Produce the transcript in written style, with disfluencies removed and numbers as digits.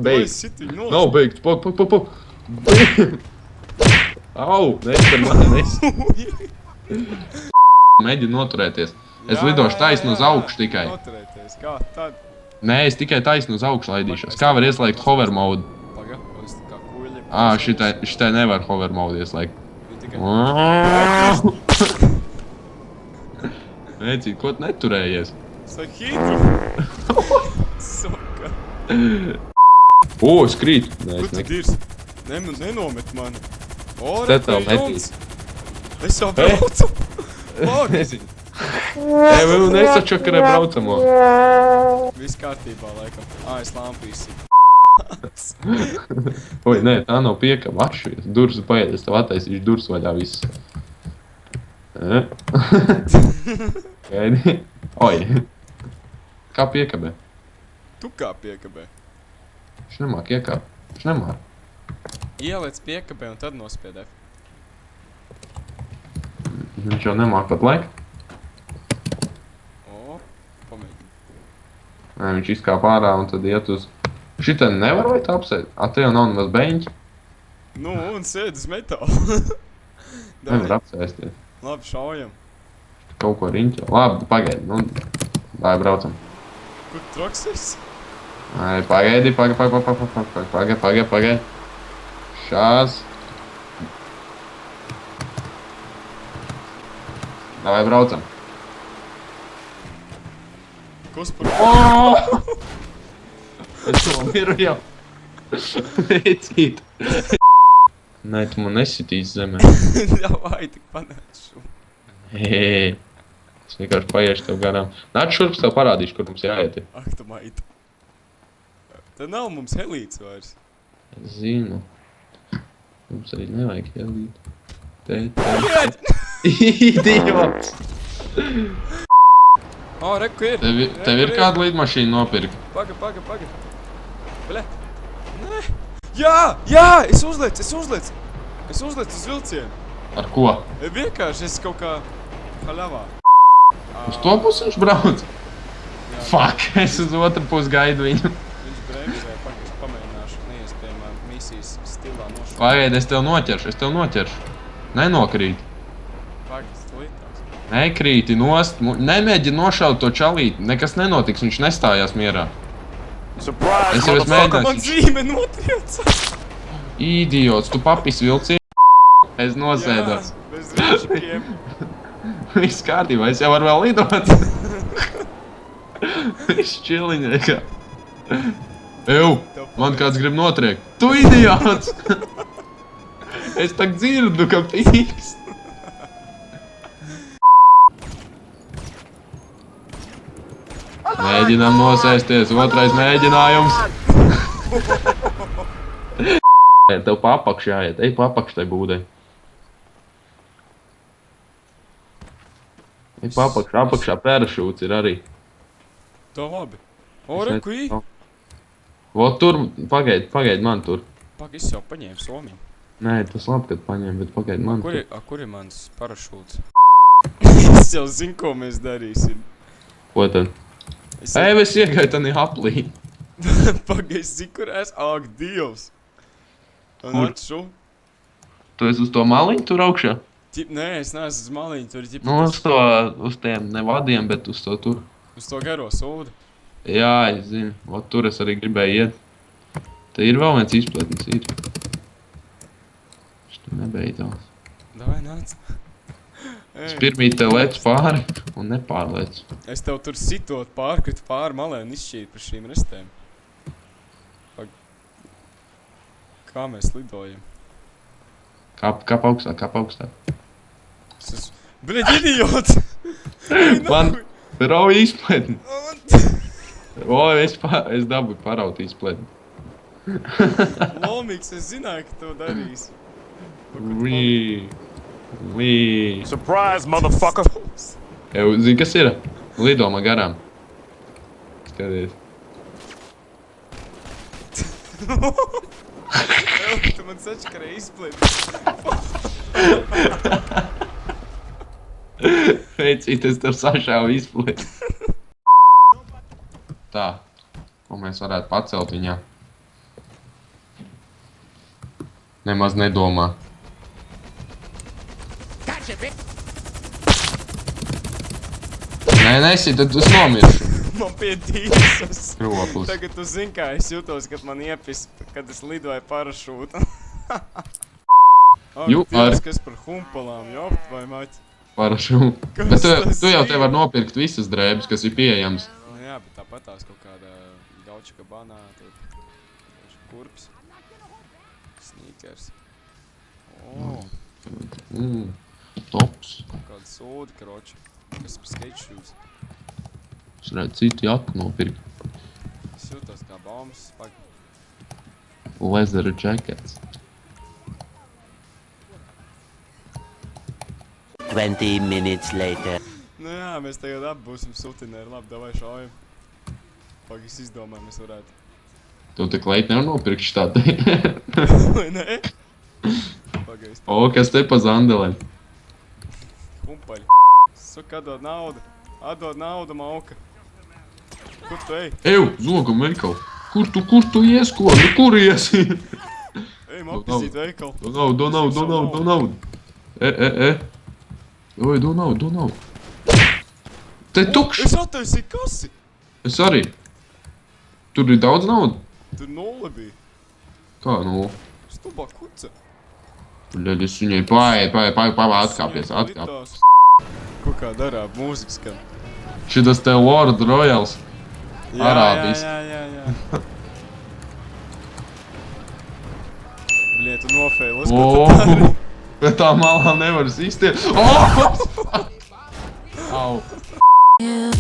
Beigts. Nav beigts, pa. Au, nesper mani, Mēģinu noturēties. Es lidošu taisnu uz augšu tikai. Noturēties, kā tad? Nē, es tikai taisnu uz augšu laidīšos. Kā var ieslēgt hover mode? Paga, es tā kā kuļi. Šitai nevar hover mode ieslēgt. Mēģīt, ko tu neturējies? Saka hidru. Soka. Es krītu. Nē, Kur tu dirs? Nenomet mani. Te tev metīs. Es jau braucu. Nezinu. Vēl nesačakarē braucamo. Viss kārtībā, laikam. Es lampu izsitu. Oi, nē, tā nav piekaba. Atšujies. Durvis paiet, es tev attaisīšu durvis vaļā viss. Gaidi. Oi. Kā piekabē? Tu kā piekabē? Viņš nemāk iekāp. Viņš nemāk. Ieliec piekabē un tad nospied F. Viņš jau nemāk pat laika. Pamēģini. Nē, viņš izkāp ārā un tad iet uz... Šitā nevar vai tā apsēd? Te jau nav nemaz beņķi. Nu, un sēd uz metālu. Nevar apsēsties. Labi, šaujam. Kaut ko riņķo. Labi, pagaidi. Nu, dāj, braucam. Kur troksers? Ai, pagaidi. Šās. Dāj, braucam. Kas par... Es to miru jau. Veicīt. Nē, tu man nesitīs zemē. Davai, tik panāšu. Es vienkārši paiešu tev garām. Nāc šurp, tev parādīšu, kur mums jāiet. Ak, tu maita. Tad nav mums helīts vairs. Es zinu. Mums arī nevajag helīt. Idiots! Reku ir. Tev ir kāda lidmašīna nopirkt? Paga. Ble. Nē. Jā, es uzliec uz vilcienu. Ar ko? Vienkārši es kaut kā haļavā. Uz to pusi viņš brauc? Fuck, es uz otru pusi gaidu viņu. Viņš bremzē, es pamēģināšu neiespējamā misijas stilā nošūt. Pagaidi, es tev noķeršu. Nenokrīt. Pagas, tu litās. Nekrīti nost. Nemēģini nošaut to čalīti. Nekas nenotiks, viņš nestājās mierā. Surprise, Es jau esmu Man mēģinājis. dzīve notrieca. Idiots, tu papis vilcienu. Es nosēdos. Jā, bez rīčikiem. Viss kārtībā, es jau varu vēl lidot. Viss čiliņai kā. Man kāds grib notriekt. Tu idiots! Es tak dzirdu, ka pīkst. Mēģinām nosēsties, otrais mēģinājums. Tev pa apakšu jāiet, ej pa apakšu tai būdai. Ej pa apakšu, apakšā parašūts ir arī. Tā labi. Reku ir. Vot tur, pagaidi man tur. Pag, es jau paņēmu somiņu. Nē, tas labi, kad paņem, bet pagaidi man tur. Kur ir mans parašūts? Es jau zinu, ko mēs darīsim. Ko tad? Es iegāju tanī aplī. Pag, es zinu, kur es. Ak, Dievs. Un atšu. Tu esi uz to maliņu tur augšā? Nē, es neesmu uz maliņu, tur ir ģipa. Nu, uz tiem nevadiem, bet uz to tur. Uz to garo sūdu. Jā, es zinu. Ot tur es arī gribēju iet. Te ir vēl viens izpletnis, ir. Viņš tur nebeidzās. Davai, nāc. Es pirmīt tev lec pāri un nepārlec. Es tev tur sitot pārkritu pāri malē un izšķīru par šīm restēm. Kā mēs lidojam? Kāp augstāk. Bļeģ, idiots! Man rauj izpletni. Es dabūju paraut izpletni. Lomīgs, es zināju, ka to darīs. Surprise, motherfucker! Zini, kas ir? Lido man garām. Skaties. Tu man sačakarē izplet. Veicīt, es tur sašāvu izplet. Tā. Ko mēs varētu pacelt viņā? Nemaz nedomā. Nē, nesit, tad es nomiršu. Man pie tīsas. Kroplis. Tagad tu zini, kā es jūtos, kad man iepis, kad es lidoju parašūtu. Ak, Jū, Dievs, ar- kas par humpalām, jopt vai maķi? Parašu. Kas Bet tas tu jau ir? te var nopirkt visas drēbes, kas ir pieejams. Nu jā, bet tāpat tās kaut kāda gauča kabanā, tad kurps. Sneakers. O, Tops. kāda sūdi, kroči. Kas par skate shoes. Es redzu citu jaku nopirkt. Es jūtos kā baumas spagi. Leather jackets. 20 minutes later. Nu jā, mēs tagad abi būsim sutinēri. Labi, davai šaujam. Pag, es izdomāju, mēs varētu. Tu te kleit nevar nopirkt štādi. Vai ne? Pagaist. O, kas te pa zandelēm? Humpaļi. Saka, atdod naudu. Atdod naudu, mauka. Kur tu ej? Eju, zogam veikalu. Kur tu ies, ko? Nu, kur iesi? Ej, apizīt veikalu. Do naudu. Oi, do naudu. Te tukšs. Es attaisīju kasi. Es arī. Tur ir daudz naudu. Tur nulle bija. Kā, nu? Stubā kuca. Ļaļ, es viņai paēd, atkāpies. Litās. Ko kā darā, mūzika skan. Šitas te Lord Royals. Arābis. Jā. Bļie, tu nofēli, ko tu O, dari? bet tā malā nevar iztiet. O! Au. You